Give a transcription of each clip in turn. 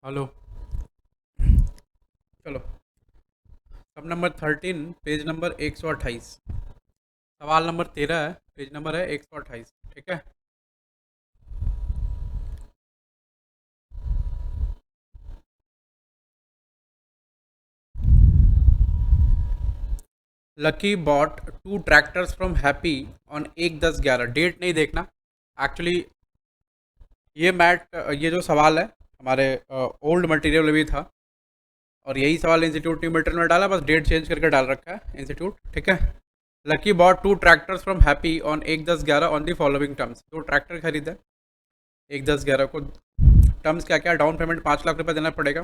Hello. चलो, सब number 13, page number 128। सवाल नंबर 13 है, पेज नंबर है 128। ठीक है। Lucky bought 2 tractors from Happy on 1/10/11। डेट नहीं देखना। एक्चुअली ये ये जो सवाल है हमारे ओल्ड मटेरियल में भी था, और यही सवाल इंस्टीट्यूट न्यू मटेरियल में डाला, बस डेट चेंज करके डाल रखा है इंस्टीट्यूट। ठीक है। Lucky bought 2 tractors from Happy on 1/10/11 on the following terms. 2 tractor खरीदा 1/10/11 को। टर्म्स क्या क्या? डाउन पेमेंट 5 लाख रुपए देना पड़ेगा।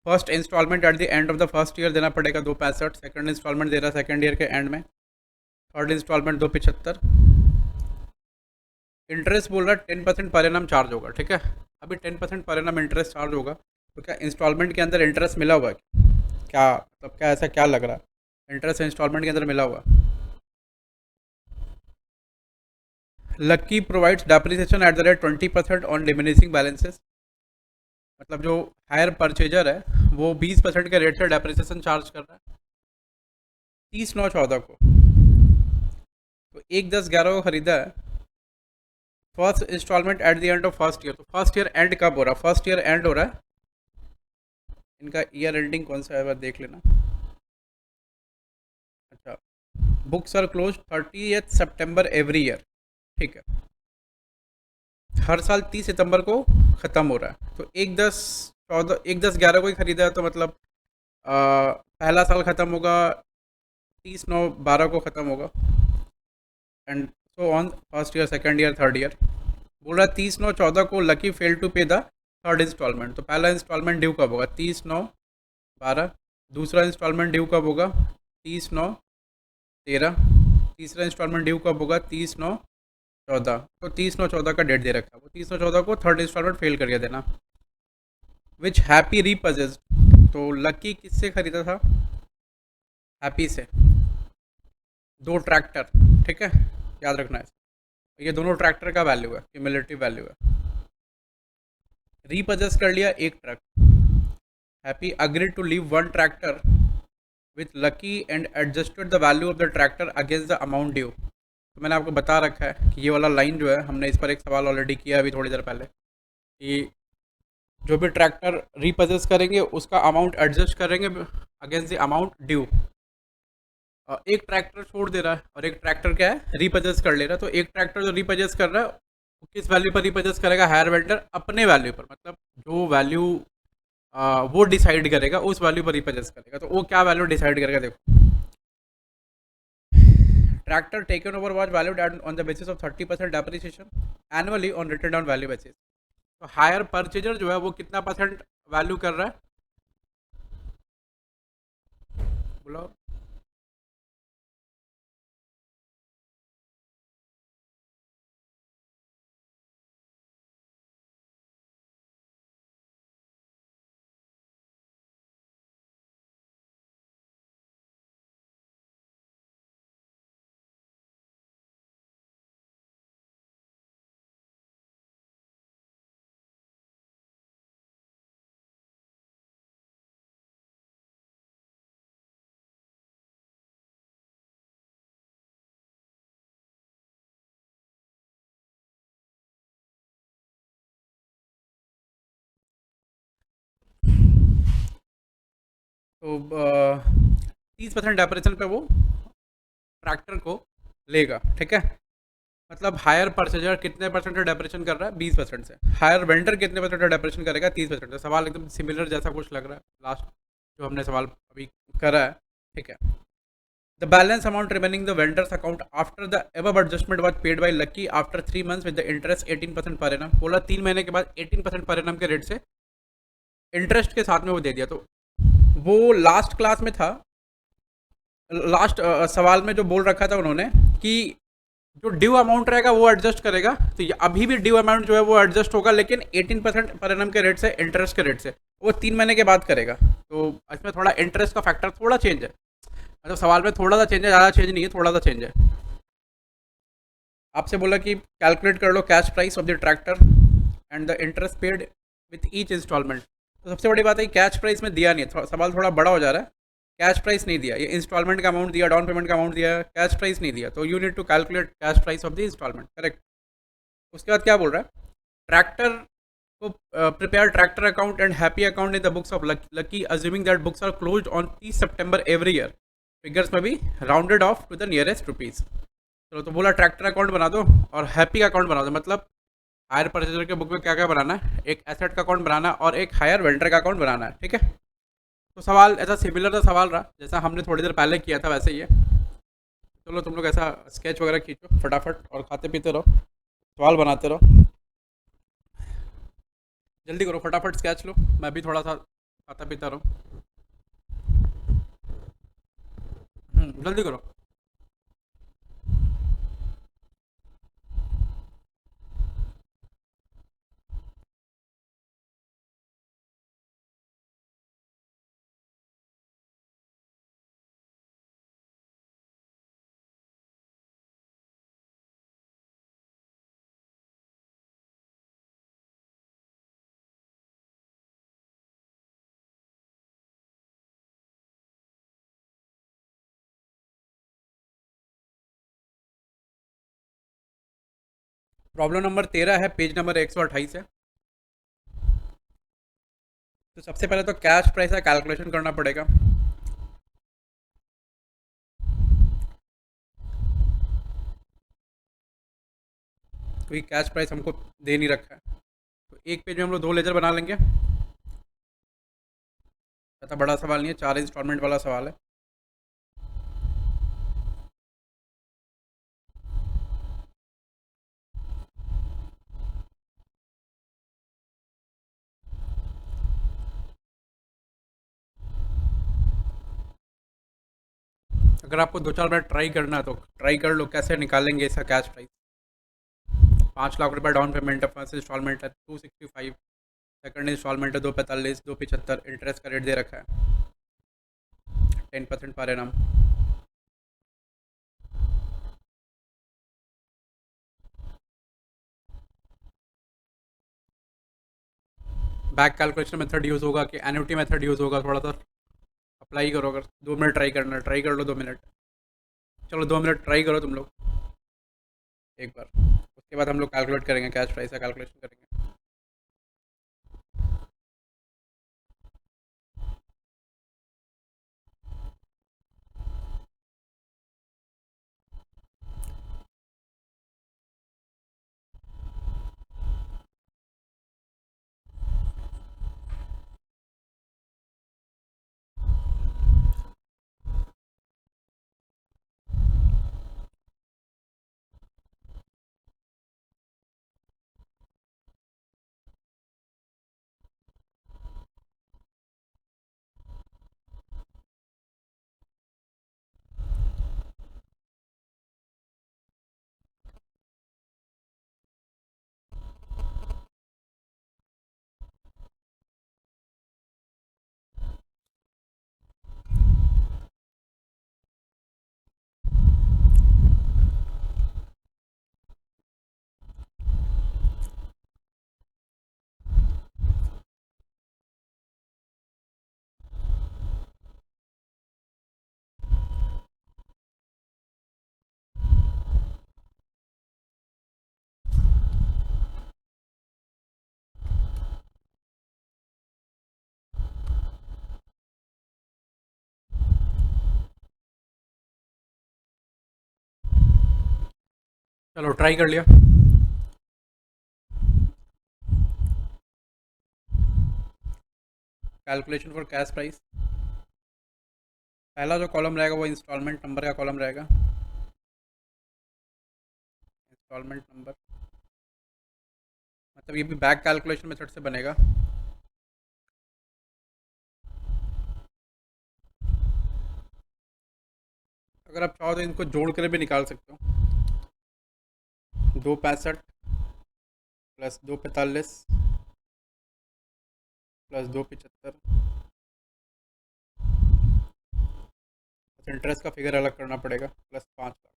First instalment at the end of the first year देना पड़ेगा 265। सेकंड इंस्टॉलमेंट दे रहा है सेकंड ईयर के एंड में। Third instalment 275। इंटरेस्ट बोल रहा है 10% पर एनम चार्ज होगा। ठीक है। अभी 10% पर एनम इंटरेस्ट चार्ज होगा, तो क्या इंस्टॉलमेंट के अंदर इंटरेस्ट मिला हुआ है? क्या मतलब, क्या ऐसा क्या लग रहा है इंटरेस्ट इंस्टॉलमेंट के अंदर मिला हुआ है? Lucky provides depreciation at the rate 20% on diminishing balances. मतलब जो हायर परचेजर है वो 20% के रेट से डेप्रिसिएशन चार्ज कर रहा है 30/9/14 को। तो 1/10/11 को खरीदा है। First instalment at the end of first year. तो फर्स्ट ईयर एंड कब हो रहा है? फर्स्ट ईयर एंड हो रहा है। इनका ईयर एंडिंग कौन सा है, बार देख लेना। अच्छा, books are close 30 September every year. ठीक है। हर साल 30 सितंबर को ख़त्म हो रहा है। तो 1/10/11 को ही खरीदा है, तो मतलब पहला साल ख़त्म होगा 30/9/12 को ख़त्म होगा, and so on first year second year third year. बोल रहा है 30/9/14 को लकी फेल टू पे द थर्ड इंस्टॉलमेंट। तो पहला इंस्टॉलमेंट ड्यू कब होगा? 30/9/12। दूसरा इंस्टॉलमेंट ड्यू कब होगा? 30/9/13। तीसरा इंस्टॉलमेंट ड्यू कब होगा? 30/9/14। तो 30/9/14 का डेट दे रखा है, वो 30/9/14 को थर्ड इंस्टॉलमेंट फेल करके देना। विच हैप्पी रीपजेस्ड। तो लकी किससे खरीदा था? हैप्पी से। 2 ट्रैक्टर। ठीक है, याद रखना है। ये दोनों ट्रैक्टर का वैल्यू है, क्यूमुलेटिव वैल्यू है। रीपजेस कर लिया एक truck. Happy agreed to leave 1 tractor with Lucky and adjusted the value of the tractor against the amount due. तो मैंने आपको बता रखा है कि ये वाला लाइन जो है, हमने इस पर एक सवाल ऑलरेडी किया अभी थोड़ी देर पहले, कि जो भी ट्रैक्टर रीपजेस करेंगे उसका अमाउंट एडजस्ट करेंगे अगेंस्ट द अमाउंट ड्यू। एक ट्रैक्टर छोड़ दे रहा है और एक ट्रैक्टर क्या है, रीपजेस कर ले रहा है। तो एक ट्रैक्टर जो रीपजेस कर रहा है वो किस वैल्यू पर रीपजेस करेगा? हायर वेंडर अपने वैल्यू पर, मतलब जो वैल्यू वो डिसाइड करेगा उस वैल्यू पर रिपजेस करेगा। तो वो क्या वैल्यू डिसाइड करेगा? देखो, tractor taken over was valued on the basis of 30% depreciation annually on written down value basis. तो हायर परचेजर जो है वो कितना परसेंट वैल्यू कर रहा है? बोलो। तो 30% डेप्रेशन पे वो ट्रैक्टर को लेगा। ठीक है। मतलब हायर परचेजर कितने परसेंट का डेप्रेशन कर रहा है? 20% से। हायर वेंडर कितने परसेंट का डेप्रेशन करेगा? 30% से। सवाल एकदम सिमिलर जैसा कुछ लग रहा है लास्ट जो हमने सवाल अभी करा है। ठीक है। The balance amount remaining the vendor's account after the above adjustment was paid by Lucky after 3 months with the interest 18% per annum। बोला 3 महीने के बाद 18% पर एनम के रेट से इंटरेस्ट के साथ में वो दे दिया। तो वो लास्ट क्लास में था, लास्ट सवाल में जो बोल रखा था उन्होंने कि जो ड्यू अमाउंट रहेगा वो एडजस्ट करेगा। तो अभी भी ड्यू अमाउंट जो है वो एडजस्ट होगा, लेकिन 18% पर एनम के रेट से, इंटरेस्ट के रेट से, वो 3 महीने के बाद करेगा। तो इसमें थोड़ा इंटरेस्ट का फैक्टर थोड़ा चेंज है, मतलब सवाल में थोड़ा सा चेंज है, ज़्यादा चेंज नहीं है, थोड़ा सा चेंज है। आपसे बोला कि कैलकुलेट कर लो cash price of the tractor and the interest paid with each instalment. तो सबसे बड़ी बात है कैश प्राइस में दिया नहीं है, सवाल थोड़ा बड़ा हो जा रहा है। कैश प्राइस नहीं दिया, ये इंस्टॉलमेंट का अमाउंट दिया, डाउन पेमेंट का अमाउंट दिया, कैश प्राइस नहीं दिया, तो you need to calculate cash price of the instalment, correct. उसके बाद क्या बोल रहा है, ट्रैक्टर को prepare tractor account and Happy account in the books of Lucky assuming that books are closed on 30 September every year, figures में भी rounded off to the nearest rupees. चलो, तो बोला ट्रैक्टर अकाउंट बना दो और हैप्पी अकाउंट बना दो, मतलब हायर परचेजर के बुक में क्या क्या बनाना है, एक एसेट का अकाउंट बनाना और एक हायर वेंडर का अकाउंट बनाना है, ठीक है। तो सवाल ऐसा सिमिलर सा सवाल रहा जैसा हमने थोड़ी देर पहले किया था, वैसे ही है। चलो तुम लोग ऐसा स्केच वगैरह खींचो फटाफट और खाते पीते रहो, सवाल बनाते रहो, जल्दी करो, फटाफट स्केच लो, मैं भी थोड़ा सा खाता पीता रहूँ। जल्दी करो। प्रॉब्लम नंबर 13 है, पेज नंबर 128 है। तो सबसे पहले तो कैश प्राइस का कैलकुलेशन करना पड़ेगा। क्योंकि कैश प्राइस हमको दे नहीं रखा है, तो एक पेज में हम लोग 2 लेजर बना लेंगे। ज़्यादा बड़ा सवाल नहीं है, 4 इंस्टॉलमेंट वाला सवाल है। अगर आपको 2-4 बार ट्राई करना है तो ट्राई कर लो कैसे निकालेंगे इसका कैश प्राइस। 5 लाख रुपये डाउन पेमेंट है, फर्स्ट इंस्टॉलमेंट है 265, सेकंड इंस्टॉलमेंट है 245, 275, इंटरेस्ट का रेट दे रखा है 10% per annum. Back calculation method use होगा कि एन्युटी मेथड यूज़ होगा, थोड़ा सा अप्लाई करो। अगर 2 मिनट ट्राई करना है, ट्राई कर लो 2 मिनट। चलो 2 मिनट ट्राई करो तुम लोग एक बार, उसके बाद हम लोग कैलकुलेट करेंगे, कैश प्राइस का कैलकुलेशन करेंगे। चलो ट्राई कर लिया। कैलकुलेशन फॉर कैश प्राइस, पहला जो कॉलम रहेगा वो इंस्टॉलमेंट नंबर का कॉलम रहेगा, इंस्टॉलमेंट नंबर, मतलब ये भी बैक कैलकुलेशन मेथड से बनेगा। अगर आप चाहो तो इनको जोड़ कर भी निकाल सकते हो, 265 प्लस 245 प्लस 275, इंटरेस्ट का फिगर अलग करना पड़ेगा, प्लस 5 लाख,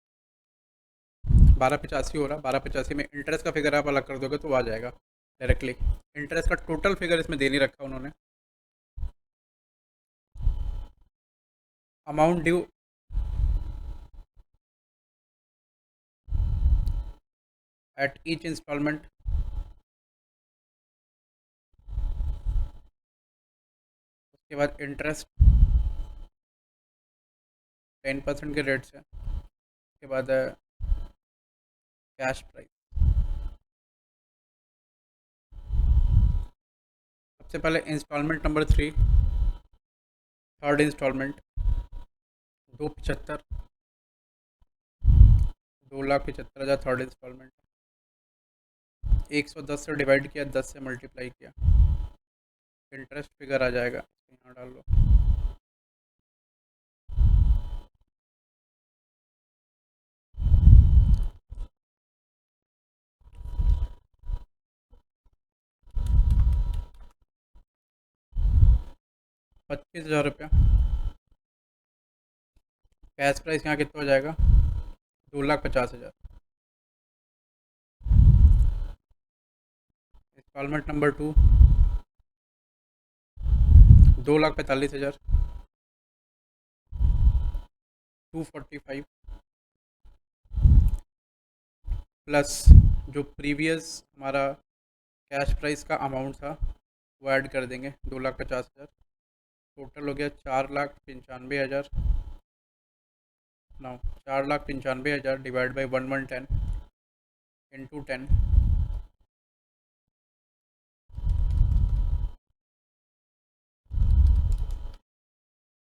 1285 हो रहा, 1285 में इंटरेस्ट का फिगर आप अलग कर दोगे तो आ जाएगा डायरेक्टली। इंटरेस्ट का टोटल फिगर इसमें दे नहीं रखा उन्होंने, amount due at each instalment, उसके बाद इंटरेस्ट 10% के रेट से, उसके बाद कैश प्राइस। सबसे पहले instalment number 3, third instalment 275, 2,75,000 third instalment. 110 से डिवाइड किया, 10 से मल्टीप्लाई किया, इंटरेस्ट फिगर आ जाएगा, यहाँ डाल लो। ₹25,000। कैश प्राइस यहाँ कितना हो जाएगा? 2,50,000। इंस्टॉलमेंट नंबर 2 2,45,000, 245 प्लस जो प्रीवियस हमारा कैश प्राइस का अमाउंट था वो ऐड कर देंगे, 2,50,000। टोटल हो गया 4,95,000। नौ 4,95,000 डिवाइड बाई 1110 इंटू 10,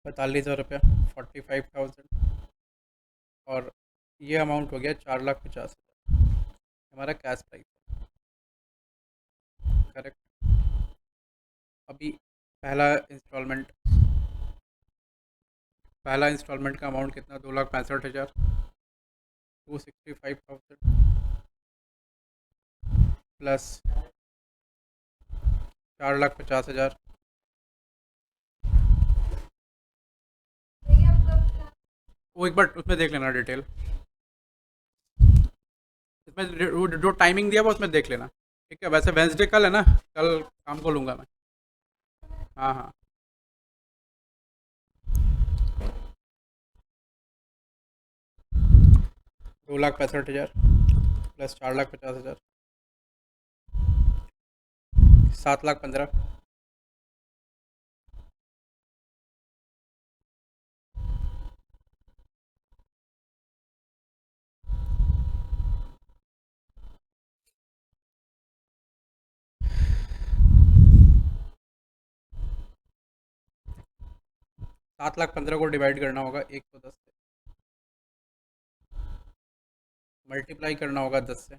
45,000 रुपया, 45,000। और ये अमाउंट हो गया 4,50,000, हमारा कैश प्राइस है। करेक्ट। अभी पहला इंस्टॉलमेंट का अमाउंट कितना? 2,65,000, 265,000 प्लस 4,50,000, वो एक बार उसमें देख लेना डिटेल, इसमें जो टाइमिंग दिया वो उसमें देख लेना। ठीक है, वैसे वेंसडे कल है ना, कल शाम को लूँगा मैं। हाँ हाँ। 2,65,000 प्लस 4,50,000, 7,15,000। ,7,15,000 को डिवाइड करना होगा 110 से, मल्टीप्लाई करना होगा 10 से,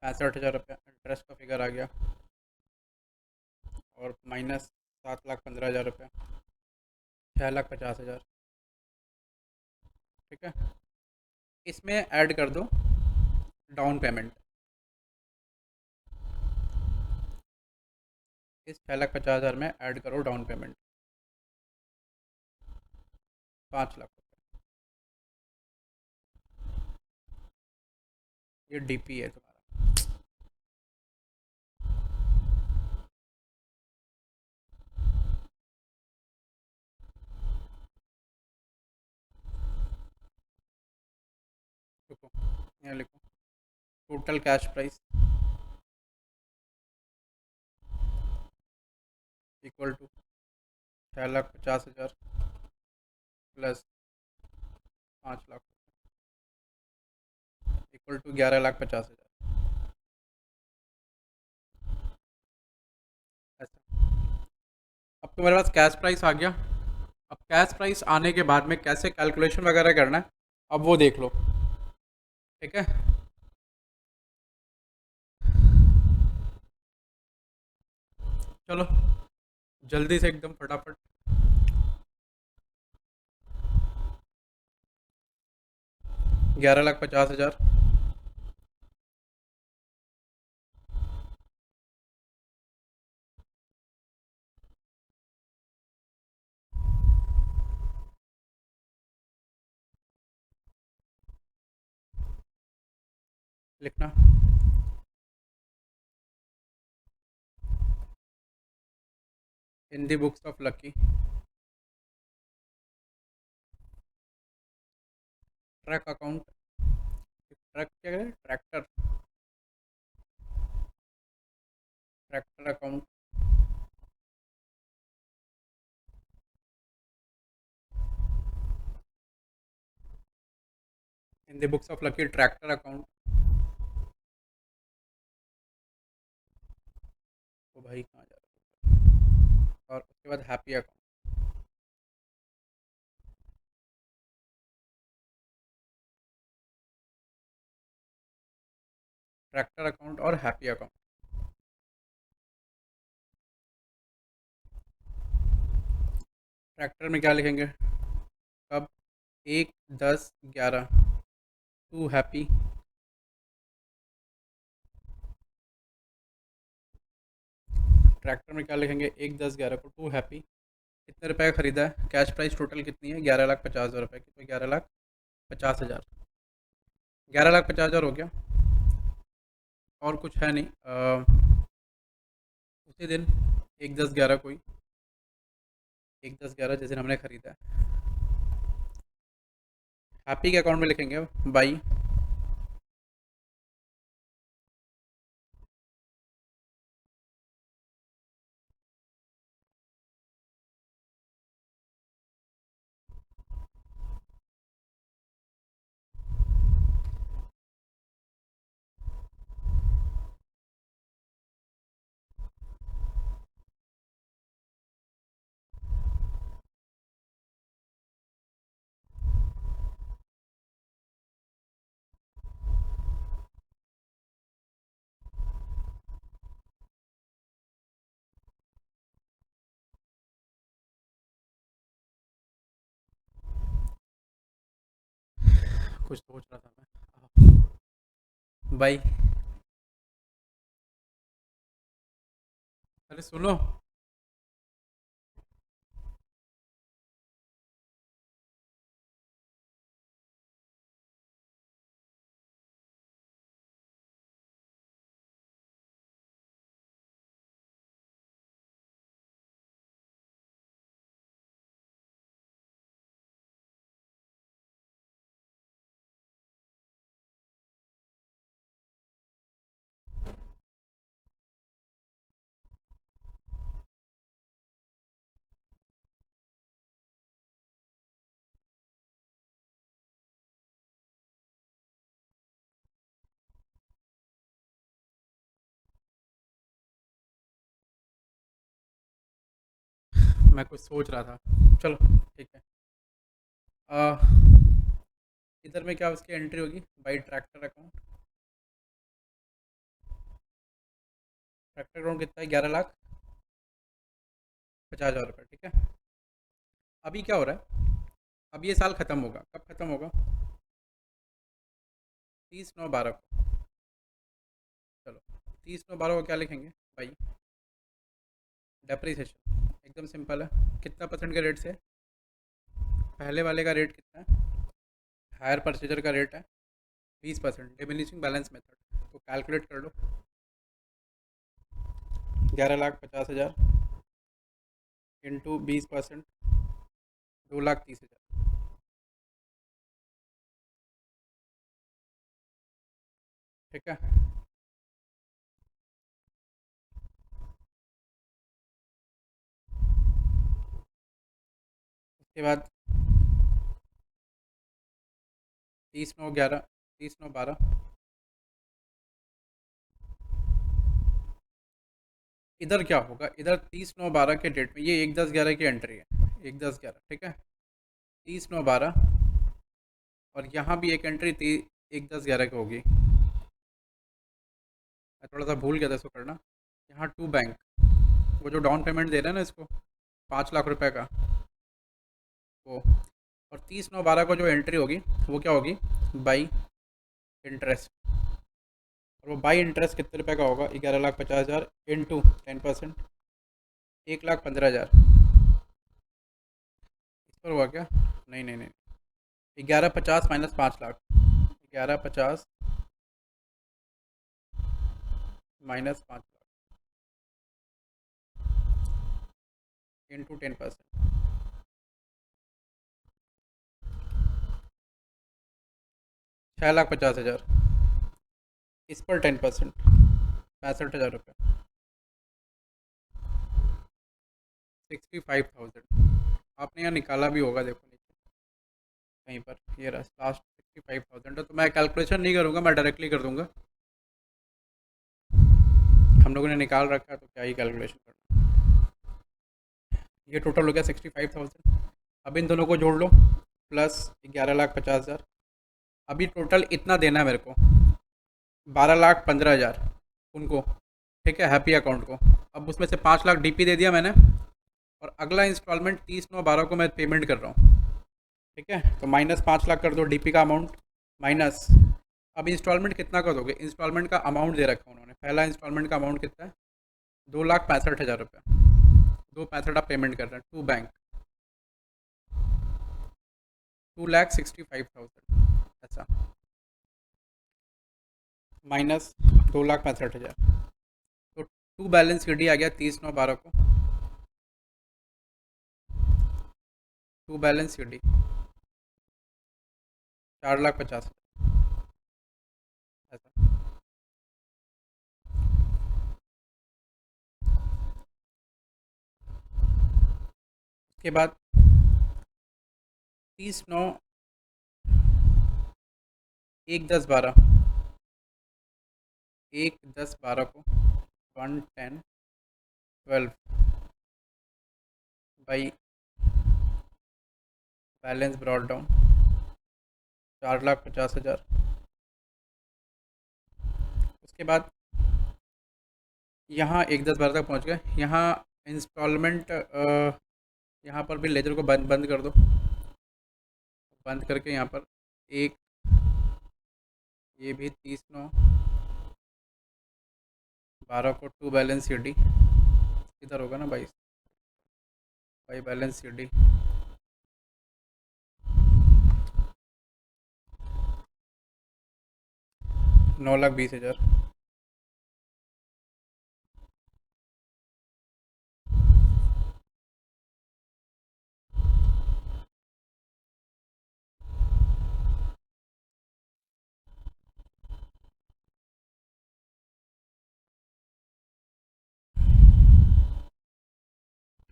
65,000 रुपया इंटरेस्ट का फिगर आ गया, और माइनस 7,15,000 रुपया, 6,50,000। ठीक है, इसमें ऐड कर दो डाउन पेमेंट। इस 6,50,000 में ऐड करो डाउन पेमेंट, 5,00,000। ये डीपी है तुम्हारा। रुको, यहाँ लिखो, total cash price equal to 6,50,000 plus 5,00,000 equal to 11,50,000। ऐसा। अब तुम्हारे पास कैश प्राइस आ गया। अब कैश प्राइस आने के बाद में कैसे कैलकुलेशन वगैरह करना है, अब वो देख लो। ठीक है, चलो जल्दी से एकदम फटाफट। ,11,50,000, लिखना इन the books of lucky. Truck account, truck क्या है, tractor, tractor account. In the books of lucky tractor account. तो भाई कहाँ जा रहा है, और उसके बाद हैप्पी अकाउंट। ट्रैक्टर अकाउंट और हैप्पी अकाउंट। ट्रैक्टर में क्या लिखेंगे, कब, 1, 10, 11, टू हैप्पी। ट्रैक्टर में क्या लिखेंगे, 1, 10, 11 को टू हैप्पी। कितने रुपए का खरीदा है, कैश प्राइस टोटल कितनी है, 11,50,000 रुपये की, तो 11,50,000, 11,50,000 हो गया। और कुछ है नहीं। उसी दिन 1, 10, 11 कोई 1, 10, 11 जिस दिन हमने खरीदा है। हैप्पी के अकाउंट में लिखेंगे बाई। कुछ सोच रहा था मैं, बाई। अरे सुनो, मैं कुछ सोच रहा था, चलो ठीक है। आ, इधर में क्या उसकी एंट्री होगी, by tractor account. Tractor account कितना है, 11,50,000 रुपये, ठीक है। अभी क्या हो रहा है, अब ये साल ख़त्म होगा, कब ख़त्म होगा, 30/9/12 को। चलो, 30/9/12 को क्या लिखेंगे भाई, डेप्रीसिएशन। एकदम सिंपल है, कितना परसेंट के रेट से, पहले वाले का रेट कितना है, हायर परचेजर का रेट है 20%, डिमिनिशिंग बैलेंस मेथड, तो कैलकुलेट कर लो। 11,50,000 इंटू 20%, 2,30,000, ठीक है। उसके बाद 30/9/11, 30/9/12, इधर क्या होगा, इधर 30/9/12 के डेट में, ये 1, 10, 11 की एंट्री है, 1, 10, 11, ठीक है, 30/9/12। और यहाँ भी एक एंट्री थी 1, 10, 11 की होगी, मैं थोड़ा सा भूल गया था इसको करना। यहाँ टू बैंक, वो जो डाउन पेमेंट दे रहे हैं ना इसको, 5 लाख रुपए का, वो। और 30/9/12 को जो एंट्री होगी वो क्या होगी, बाई इंटरेस्ट। और वो बाई इंटरेस्ट कितने रुपए का होगा, 11,50,000 इंटू 10%, 1,15,000। इस पर हुआ क्या, नहीं नहीं नहीं, 11,50 minus 5 lakh, 11,50 minus 5 lakh, into 10%, 6,50,000। इस पर 10%, 65,000 रुपये, 65,000। आपने यहाँ निकाला भी होगा, देखो नीचे कहीं पर, ये रहा लास्ट 65,000 है। तो मैं कैलकुलेशन नहीं करूँगा, मैं डायरेक्टली कर दूंगा। हम लोगों ने निकाल रखा है तो क्या ही कैलकुलेशन करना। ये टोटल हो गया 65,000। अब इन दोनों को जोड़ लो, प्लस 11,50,000। अभी टोटल इतना देना है मेरे को, 12,15,000 उनको, ठीक है, हैप्पी अकाउंट को। अब उसमें से 5 लाख डीपी दे दिया मैंने, और अगला इंस्टॉलमेंट 30/9/12 को मैं पेमेंट कर रहा हूँ, ठीक है। तो -5 लाख कर दो डीपी का अमाउंट, माइनस। अब इंस्टॉलमेंट कितना का दोगे? इंस्टॉलमेंट का अमाउंट दे रखा है उन्होंने, पहला इंस्टॉलमेंट का अमाउंट कितना है? 2,65,000 रुपये। 2,65,000 आप पेमेंट कर रहे हैं टू बैंक, 2,65,000 ऐसा, माइनस 2,65,000। तो टू बैलेंस डी आ गया 30/9/12 को, टू बैलेंस डी 4,50,000 ऐसा। उसके बाद 30/9, 1/10/12, 1/10/12 को 110/12 बाई बैलेंस ब्रॉड डाउन 4,50,000। उसके बाद यहाँ 1/10/12 तक पहुँच गए। यहाँ इंस्टॉलमेंट, यहाँ पर भी लेजर को बंद बंद कर दो, बंद करके यहाँ पर एक, ये भी 30/9/12 को टू बैलेंस डी, इधर होगा ना भाई, बाई बैलेंस डी 9,20,000।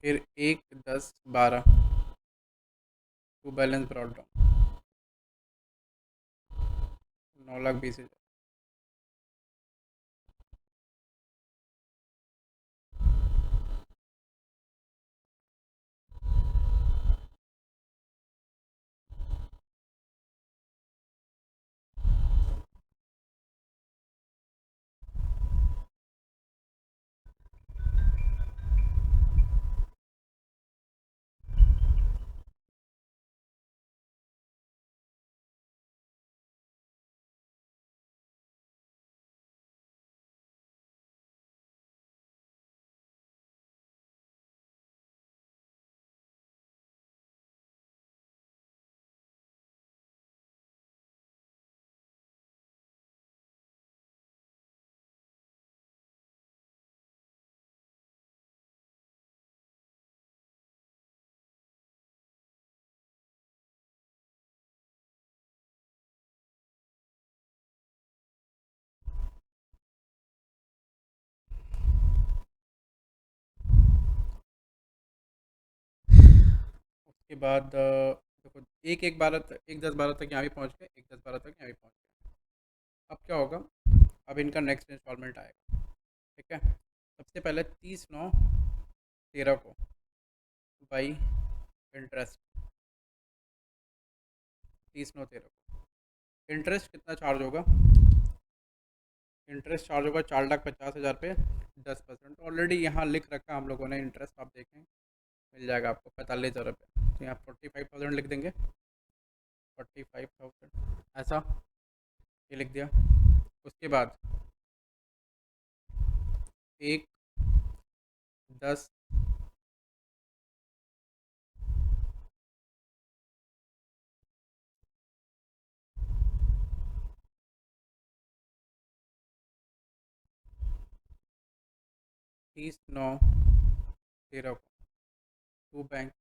फिर 1/10/12 टू बैलेंस ब्रॉड डाउन 9,20,000। उसके बाद देखो, एक एक बारह तक, 1/10/12 तक यहाँ भी पहुँच गए, 1/10/12 तक यहाँ भी पहुँच गए। अब क्या होगा? अब इनका नेक्स्ट इंस्टॉलमेंट आएगा, ठीक है। सबसे पहले 30/9/13 को बाई इंटरेस्ट, 30/9/13 को इंटरेस्ट कितना चार्ज होगा? इंटरेस्ट चार्ज होगा 4,50,000 पे 10%। ऑलरेडी यहाँ लिख रखा है हम लोगों ने इंटरेस्ट, आप देखें मिल जाएगा आपको 45,000 रुपये। तो यहाँ 45,000 लिख देंगे, 45,000 ऐसा, ये लिख दिया। उसके बाद 1/10, 30/9/13 को टू बैंक,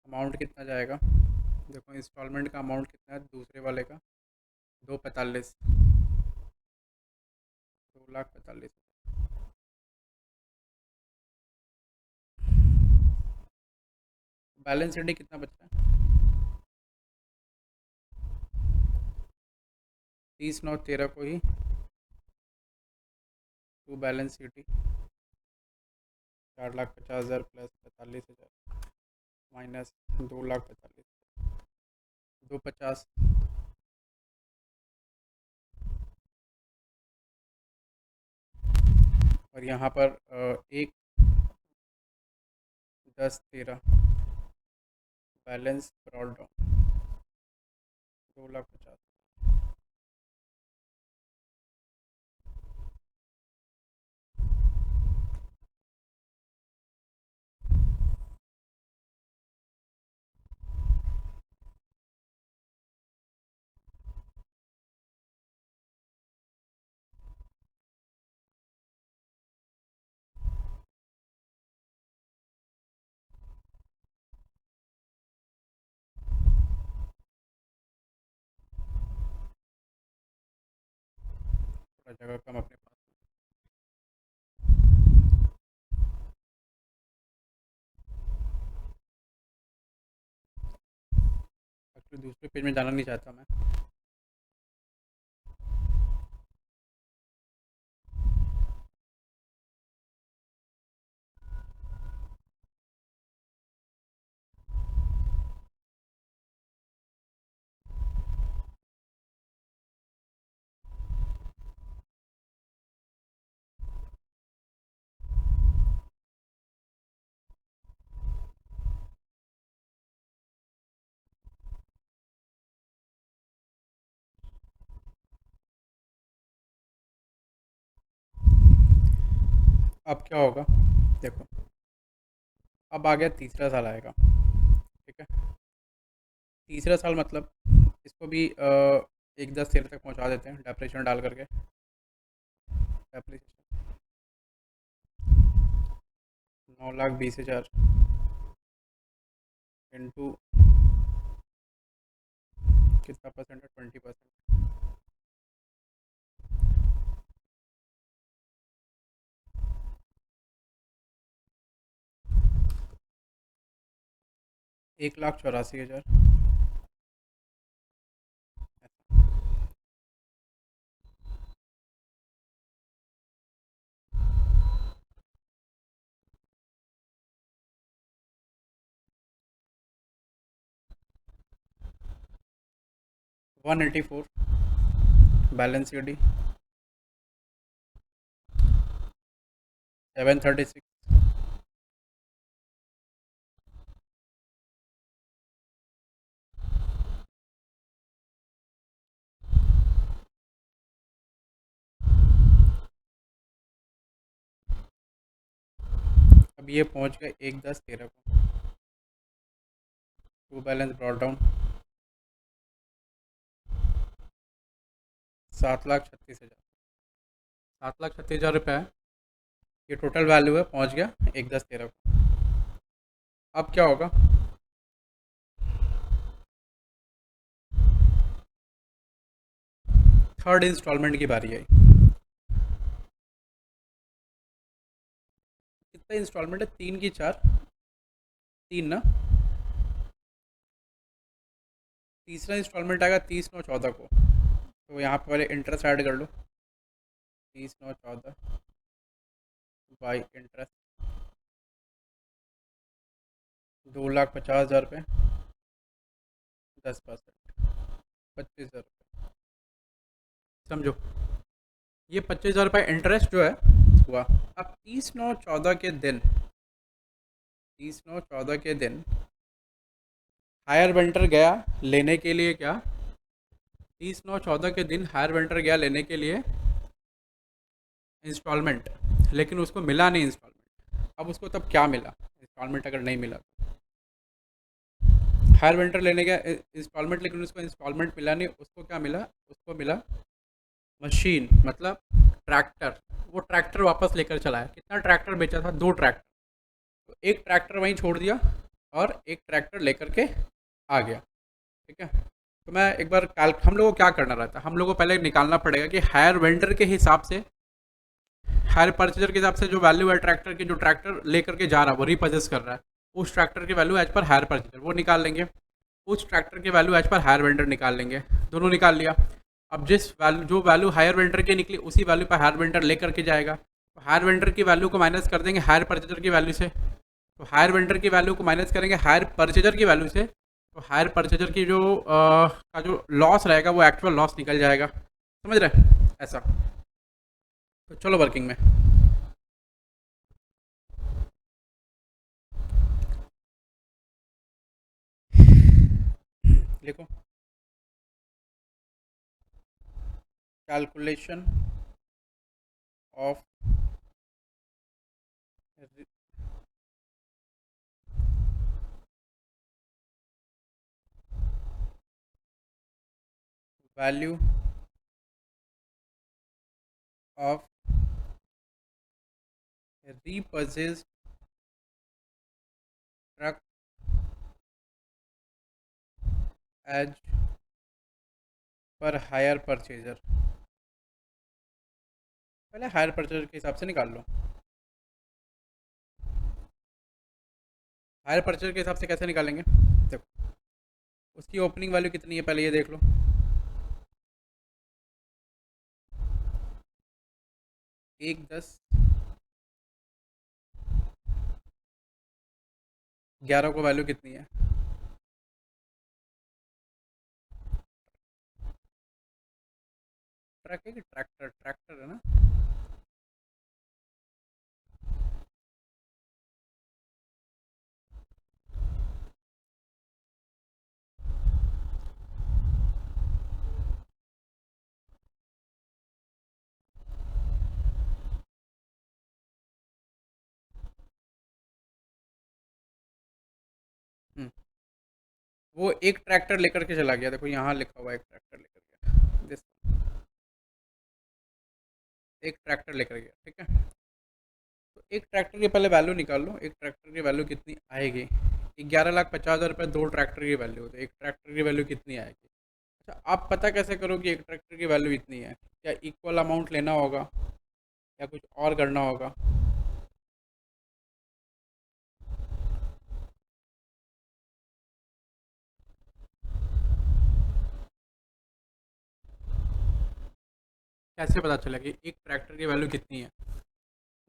अमाउंट कितना जाएगा? देखो इंस्टॉलमेंट का अमाउंट कितना है दूसरे वाले का, 245, 2,45,000। बैलेंस शीट कितना बचा है? 30/9/13 को ही to balance sheet 4,50,000 plus 45,000 minus 2,45,000, 250, और यहाँ पर 1, 10, 13 बैलेंस ब्रॉड डाउन 2,50,000। थोड़ा जगह कम अपने पास। एक्चुअली दूसरे पेज में जाना नहीं चाहता मैं। अब क्या होगा देखो, अब आ गया तीसरा साल आएगा, ठीक है। तीसरा साल मतलब इसको भी 1, 10, 13 तक पहुंचा देते हैं डेप्रेशन डाल करके। डेप्रिसिएशन 9,20,000 इंटू कितना परसेंट है? 20%। 1,84,000। 184 बैलेंस डी 736। अब ये पहुंच गए 1, 10, 13 को। To balance brought down 7,36,000। 7,36,000 रुपये है, ये टोटल वैल्यू है, पहुंच गया 1, 10, 13 को। अब क्या होगा? थर्ड इंस्टॉलमेंट की बारी आई। कितना इंस्टॉलमेंट है? 3 की 4, 3 ना। तीसरा इंस्टॉलमेंट आएगा 30/9/14 को, तो यहाँ पर इंटरेस्ट ऐड कर लो। 30/9/14 बाई इंटरेस्ट 2,50,000 रुपये, 10%, 25,000 रुपये। समझो, ये 25,000 रुपये इंटरेस्ट जो है हुआ। अब 30/9/14 के दिन, 30/9/14 के दिन हायर वेंटर गया लेने के लिए क्या? 30/9/14 के दिन हायर वेंटर गया लेने के लिए इंस्टॉलमेंट, लेकिन उसको मिला नहीं इंस्टॉलमेंट। अब उसको तब क्या मिला इंस्टॉलमेंट अगर नहीं मिला? हायर वेंटर लेने गया इंस्टॉलमेंट, लेकिन उसको इंस्टॉलमेंट मिला नहीं। उसको क्या मिला? उसको मिला मशीन, मतलब ट्रैक्टर। वो ट्रैक्टर वापस लेकर चला है। कितना ट्रैक्टर बेचा था? 2 ट्रैक्टर। तो एक ट्रैक्टर वहीं छोड़ दिया और एक ट्रैक्टर लेकर के आ गया, ठीक है। तो मैं एक बार हम लोगों को क्या करना रहता है, हम लोगों को पहले निकालना पड़ेगा कि हायर वेंडर के हिसाब से, हायर परचेजर के हिसाब से जो वैल्यू है ट्रैक्टर की, जो ट्रैक्टर लेकर के जा रहा है, वो रिपर्चेस कर रहा है, उस ट्रैक्टर की value as per hire purchaser वो निकाल लेंगे, उस ट्रैक्टर की value as per hire vendor निकाल लेंगे, दोनों निकाल लिया। अब जिस वैल्यू, जो वैल्यू हायर वेंडर की निकली, उसी वैल्यू पर हायर वेंडर लेकर के जाएगा। तो हायर वेंडर की वैल्यू को माइनस कर देंगे हायर परचेजर की वैल्यू से, तो हायर वेंडर की वैल्यू को माइनस करेंगे हायर परचेजर की वैल्यू से, तो हायर परचेजर की जो का जो लॉस रहेगा वो एक्चुअल लॉस निकल जाएगा। समझ रहे हैं ऐसा। तो चलो वर्किंग में। लिखो, calculation of value of repurchased truck as per hire purchaser. पहले हायर परचेजर के हिसाब से निकाल लो। हायर परचेजर के हिसाब से कैसे निकालेंगे, देखो उसकी ओपनिंग वैल्यू कितनी है पहले ये देख लो। 1, 10, 11 को वैल्यू कितनी है, ट्रक है कि ट्रैक्टर, ट्रैक्टर है ना। हम्म, वो एक ट्रैक्टर लेकर के चला गया, देखो यहाँ लिखा हुआ है एक ट्रैक्टर लेकर गया, एक ट्रैक्टर लेकर गया, ठीक है। तो एक ट्रैक्टर की पहले वैल्यू निकाल लो, एक ट्रैक्टर की वैल्यू कितनी आएगी। 11,50,000 रुपये दो ट्रैक्टर की वैल्यू, तो एक ट्रैक्टर की वैल्यू कितनी आएगी। अच्छा, आप पता कैसे करो कि एक ट्रैक्टर की वैल्यू इतनी है, क्या इक्वल अमाउंट लेना होगा या कुछ और करना होगा। कैसे पता चलेगा कि एक ट्रैक्टर की वैल्यू कितनी है।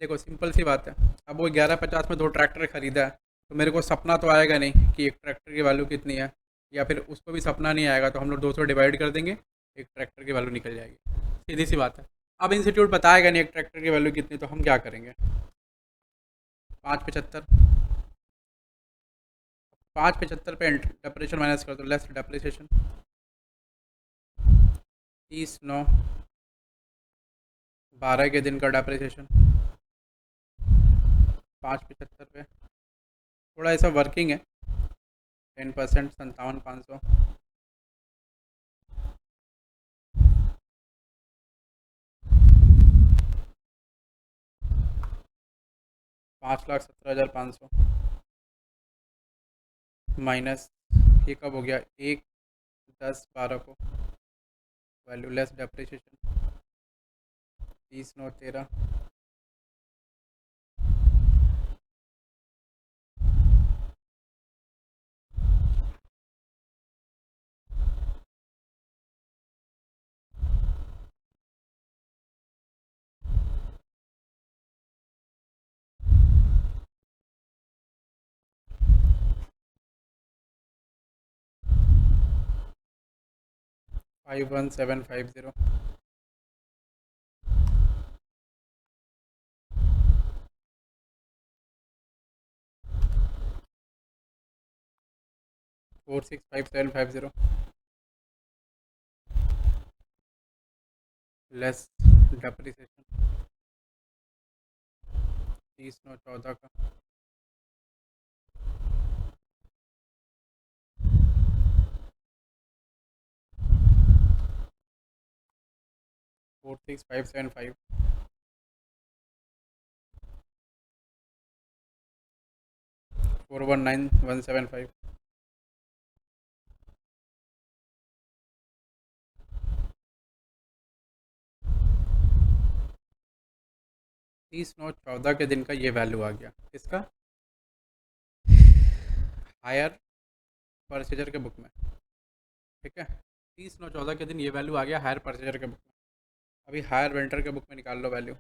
देखो सिंपल सी बात है, अब वो 11,50 में दो ट्रैक्टर खरीदा है, तो मेरे को सपना तो आएगा नहीं कि एक ट्रैक्टर की वैल्यू कितनी है, या फिर उसको भी सपना नहीं आएगा, तो हम लोग 200 डिवाइड कर देंगे, एक ट्रैक्टर की वैल्यू निकल जाएगी। सीधी सी बात है। अब इंस्टीट्यूट बताएगा नहीं एक ट्रैक्टर की वैल्यू कितनी, तो हम क्या करेंगे। 5,75, 5,75 पे डेप्रेशन माइनस कर दो, लेस डेप्रिसिएशन, 30, 9, 12 के दिन का डेप्रिसिएशन, 5,75 पे, थोड़ा ऐसा वर्किंग है, 10%, 57,500, 5,17,500 माइनस, ये कब हो गया, 1, 10, 12 को, value less depreciation, 30, 9, 13, 5,1750, 4,65750, less depreciation, 30, 9, 14 का, 4,6,575, 419175। 30/9/14 के दिन का ये वैल्यू आ गया किसका, हायर परचेजर के बुक में। ठीक है, 30/9/14 के दिन ये वैल्यू आ गया हायर परचेजर के बुक में। अभी हायर वेंडर के बुक में निकाल लो वैल्यू।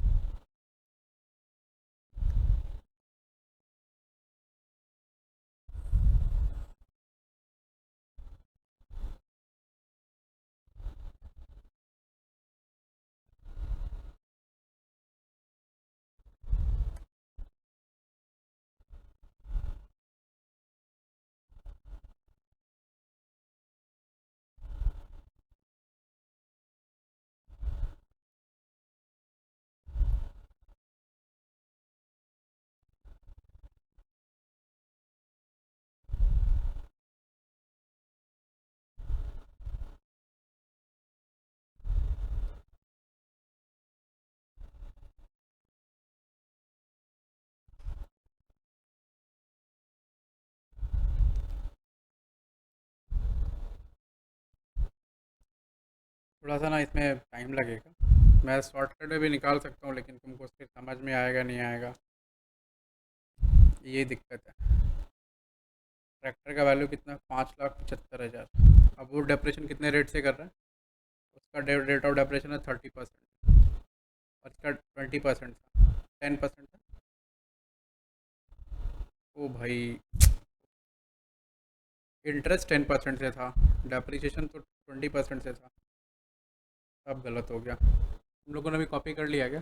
थोड़ा सा ना इसमें टाइम लगेगा, मैं शॉर्टकट में भी निकाल सकता हूँ लेकिन तुमको फिर समझ में आएगा नहीं आएगा, ये दिक्कत है। ट्रैक्टर का वैल्यू कितना, 5,75,000। अब वो डेप्रेशन कितने रेट से कर रहा है, उसका रेट ऑफ डेप्रेशन है 30%, और इसका 20% था, 10% था। ओ भाई, इंटरेस्ट 10% से था, डेप्रिसिएशन तो 20% से था। अब गलत हो गया। तुम लोगों ने भी कॉपी कर लिया क्या?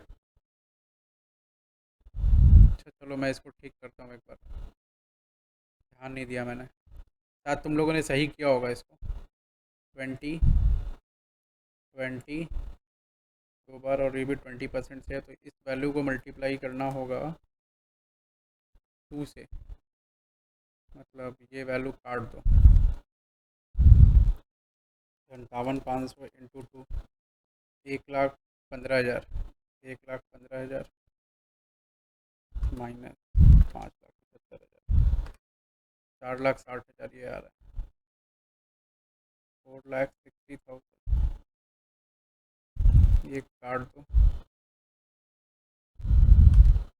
अच्छा चलो मैं इसको ठीक करता हूँ एक बार, ध्यान नहीं दिया मैंने, शायद तुम लोगों ने सही किया होगा इसको। 20 दो बार और ये भी 20% से है, तो इस वैल्यू को मल्टीप्लाई करना होगा 2 से, मतलब ये वैल्यू काट दो, 57,500 × 2, 1,15,000, 1,15,000 माइनस 5,75,000, 4,60,000 ये आ रहा है, 4,60,000, ये काट दो,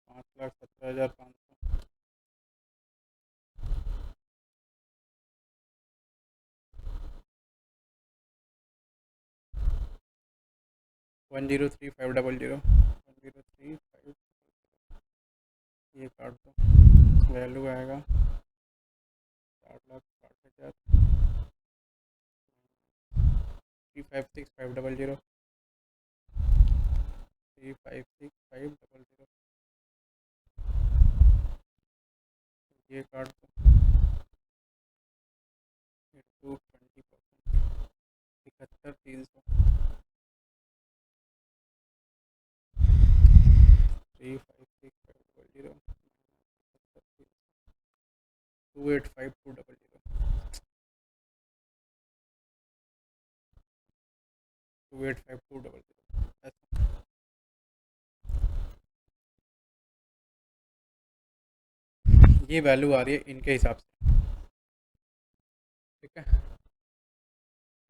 5,17,500, 1,03,500, 1,03,500, ये काट दो, वैल्यू आएगा 4,60,000, 356,500, 356,500, ये काट दो, इंटू 20%, 71,300, 356,500, 285,200, 285,200 ऐसा। ये वैल्यू आ रही है इनके हिसाब से, ठीक है,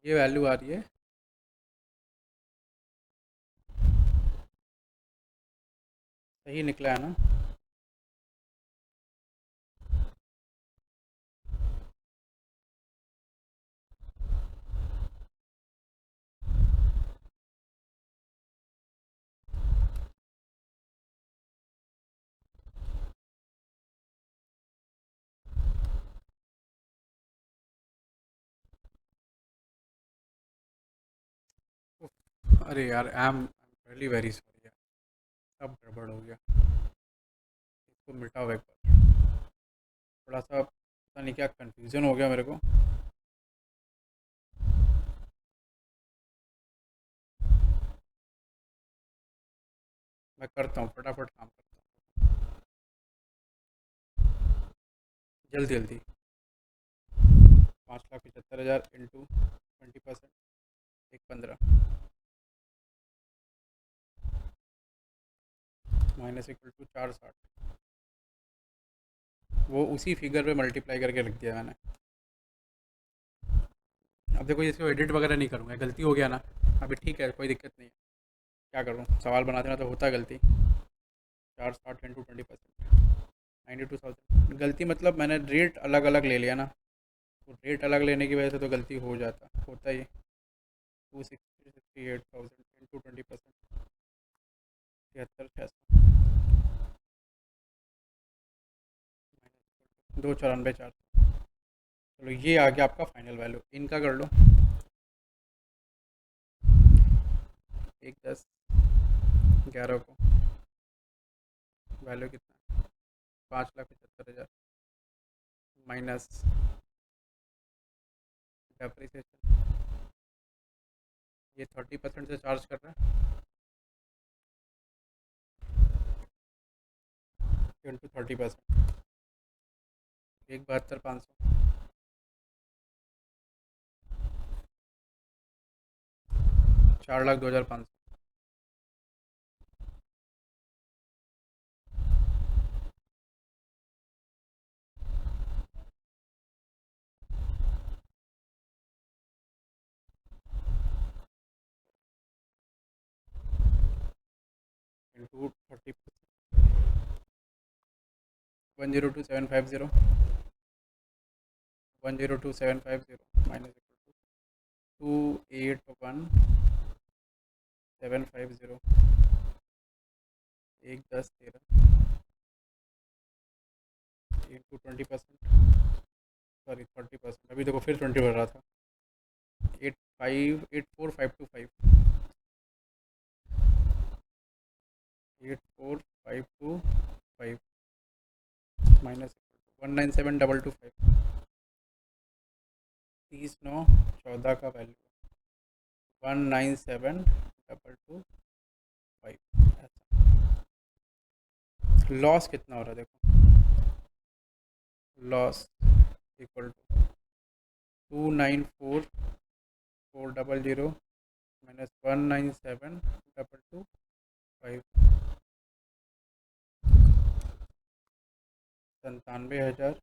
ये वैल्यू आ रही है, सही निकला है ना? अरे यार, I am really very sorry यार, सब गड़बड़ हो गया, इसको मिटाओ एक बार, थोड़ा सा पता नहीं क्या कंफ्यूजन हो गया मेरे को। मैं करता हूँ, फटाफट काम करता हूँ, जल्दी जल्दी। 5,75,000 इंटू 20%, 1,15, माइनस इक्वल टू 460, वो उसी फिगर पे मल्टीप्लाई करके रख दिया मैंने। अब देखो इसको एडिट वगैरह नहीं करूँगा, गलती हो गया ना, अभी ठीक है, कोई दिक्कत नहीं है। क्या करूँ, सवाल बनाते ना तो होता है गलती। 460 इंटू 20%, 92,000। गलती मतलब मैंने रेट अलग अलग ले लिया ना, तो रेट अलग लेने की वजह से तो गलती हो जाता होता ही। 268,000 इंटू 20%, 73,600, 294,400। चलो ये आ गया आपका फाइनल वैल्यू, इनका कर लो। 1, 10, 11 को वैल्यू कितना है, 5,75,000 माइनस डेप्रिसिएशन, ये 30% से चार्ज कर रहा है, into 30%, 1,72,500, 4,02,500। Into 30%, 102,750, 102,750 minus 281,750, 1, 10, 13 into 20%, sorry 30%, अभी देखो फिर 20 बढ़ रहा था। 8,4,525, 8,4,525 माइनस 197,225, 30, 9, 14 का वैल्यू 197,225। लॉस कितना हो रहा है देखो, लॉस इक्वल टू 294,400 माइनस 197,225, 97,175।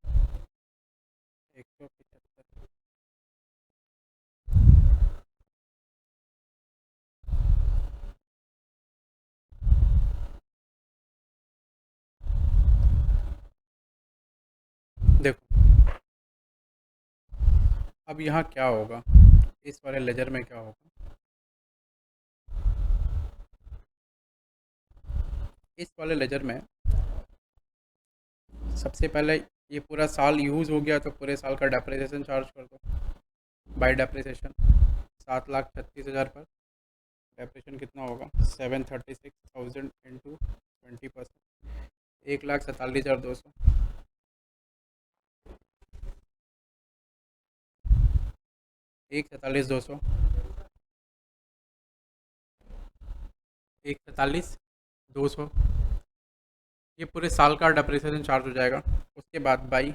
देखो अब यहाँ क्या होगा, इस वाले लेजर में क्या होगा, इस वाले लेजर में सबसे पहले ये पूरा साल यूज़ हो गया तो पूरे साल का डेप्रिसिएशन चार्ज कर दो बाय डेप्रिसिएशन। 7,36,000 पर डेप्रिसिएशन कितना होगा, 736,000 इंटू 20%, 1,47,200, 1,47,200, 1,47,200, ये पूरे साल का डेप्रिसिएशन चार्ज हो जाएगा। उसके बाद बाई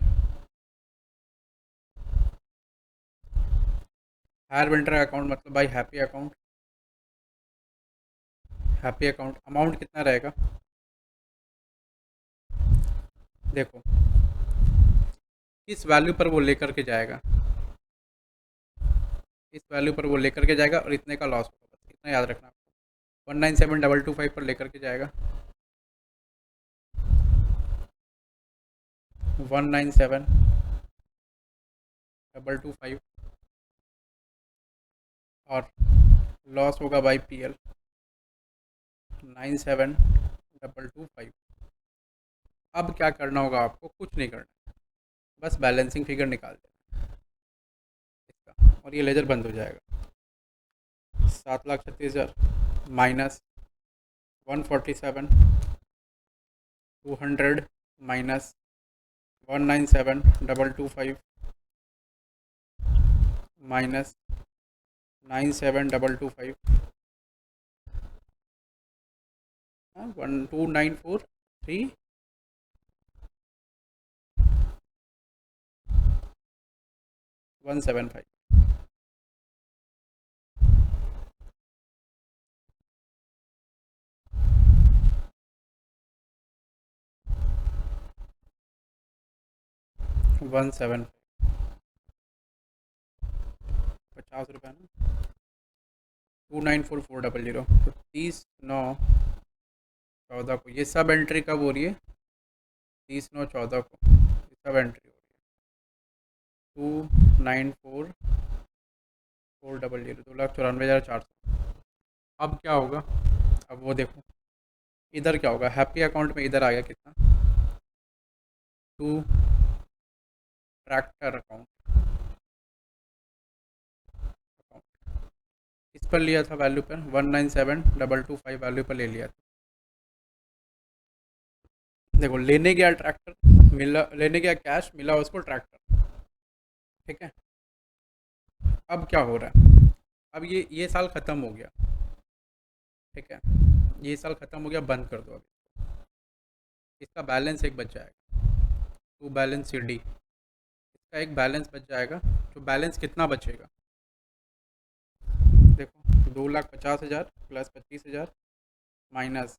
हायर विंटर अकाउंट मतलब by happy account, happy account amount कितना रहेगा, देखो इस वैल्यू पर वो लेकर के जाएगा, इस वैल्यू पर वो लेकर के जाएगा और इतने का लॉस होगा, बस इतना याद रखना। 197,225 पर लेकर के जाएगा, 197,225 और लॉस होगा बाई पीएल 97,225। अब क्या करना होगा आपको, कुछ नहीं करना, बस बैलेंसिंग फिगर निकाल देना इसका और ये लेजर बंद हो जाएगा। 7,36,000 माइनस 147,200 माइनस 197,225 माइनस 97,225, 12,943 175। 17 50 रुपये ना, 294400। तो 30/9/14 को ये सब एंट्री कब हो रही है? 30/9/14 को ये सब एंट्री हो रही है। 294400, 2,94,400। अब क्या होगा? अब वो देखो इधर क्या होगा, हैप्पी अकाउंट में इधर आ गया कितना, टू ट्रैक्टर अकाउंट, इस पर लिया था वैल्यू पर 197,225 वैल्यू पर ले लिया था। देखो लेने गया ट्रैक्टर, मिला, लेने गया कैश, मिला उसको ट्रैक्टर। ठीक है, अब क्या हो रहा है? अब ये साल ख़त्म हो गया। ठीक है, ये साल ख़त्म हो गया, बंद कर दो अभी। इसका बैलेंस एक बच जाएगा, टू बैलेंस सी डी, इसका एक बैलेंस बच जाएगा। तो बैलेंस कितना बचेगा? देखो 2,50,000 प्लस 25,000 माइनस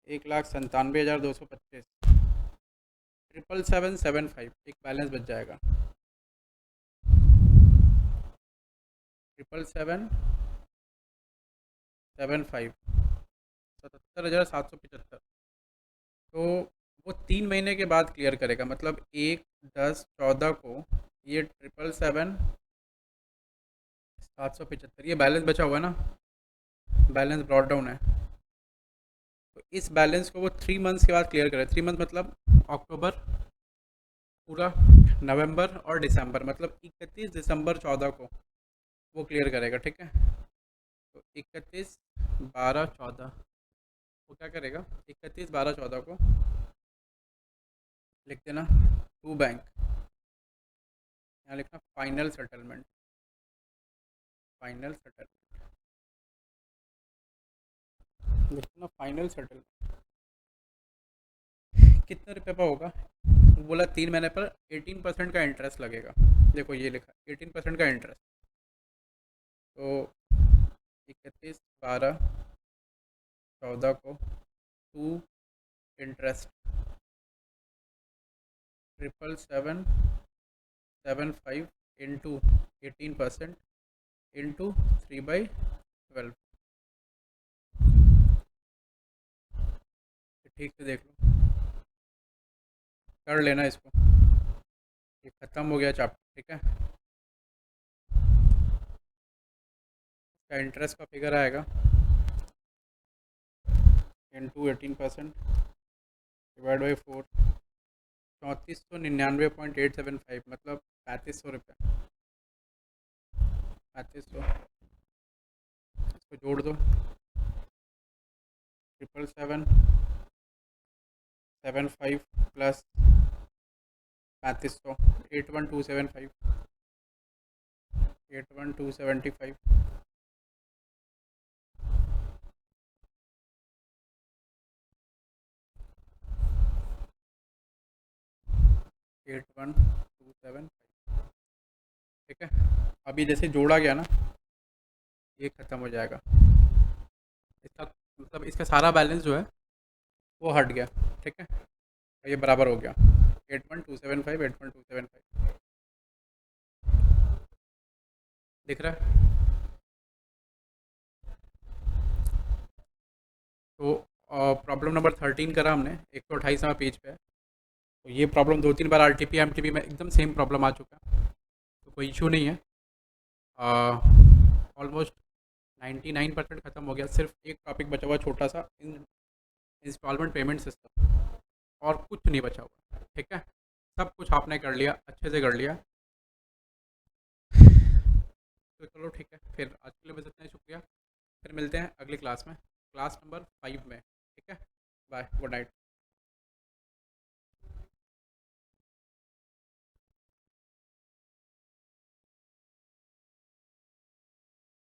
1,97,225, 77775, एक बैलेंस बच जाएगा। 77775, 77,775। तो वो 3 महीने के बाद क्लियर करेगा, मतलब 1/10/14 को ये 777,775 ये बैलेंस बचा हुआ है ना, बैलेंस ब्रॉड डाउन है। तो इस बैलेंस को वो 3 मंथ्स के बाद क्लियर करेगा। 3 मंथ मतलब अक्टूबर पूरा, नवंबर और दिसंबर, मतलब 31 दिसंबर 14 को वो क्लियर करेगा। ठीक है, तो 31/12/14 वो क्या करेगा, 31/12/14 को लिख देना टू बैंक, यहाँ लिखना फाइनल सेटलमेंट, फाइनल सेटलमेंट लिखना, फाइनल सेटलमेंट कितने रुपये का होगा? बोला 3 महीने पर 18% का इंटरेस्ट लगेगा। देखो ये लिखा 18% का इंटरेस्ट। तो 31/12/14 को टू इंटरेस्ट 77775 इंटू 18% इंटू 3/12। ठीक से देख लो, कर लेना इसको, ये ख़त्म हो गया चैप्टर। ठीक है, इसका इंटरेस्ट का फिगर आएगा इंटू 18% डिवाइड बाई 4, 3499.875, मतलब 3500 रुपये, 3500। इसको जोड़ दो, 77775 प्लस 3500, 81275, 81275, 81275। ठीक है, अभी जैसे जोड़ा गया ना, ये ख़त्म हो जाएगा, इसका मतलब इसका सारा बैलेंस जो है वो हट गया। ठीक है, ये बराबर हो गया 81275, 81275 दिख रहा है। तो प्रॉब्लम नंबर 13 करा हमने, 128वां पेज पे है। तो ये प्रॉब्लम 2-3 बार RTP MTP में एकदम सेम प्रॉब्लम आ चुका है, तो कोई इशू नहीं है। ऑलमोस्ट 99% ख़त्म हो गया, सिर्फ एक टॉपिक बचा हुआ छोटा सा, इंस्टॉलमेंट पेमेंट सिस्टम, और कुछ नहीं बचा हुआ। ठीक है, सब कुछ आपने कर लिया, अच्छे से कर लिया। तो चलो ठीक है, फिर आज के लिए बस इतना ही, शुक्रिया। फिर मिलते हैं अगली क्लास में, क्लास नंबर 5 में। ठीक है, बाय, गुड नाइट।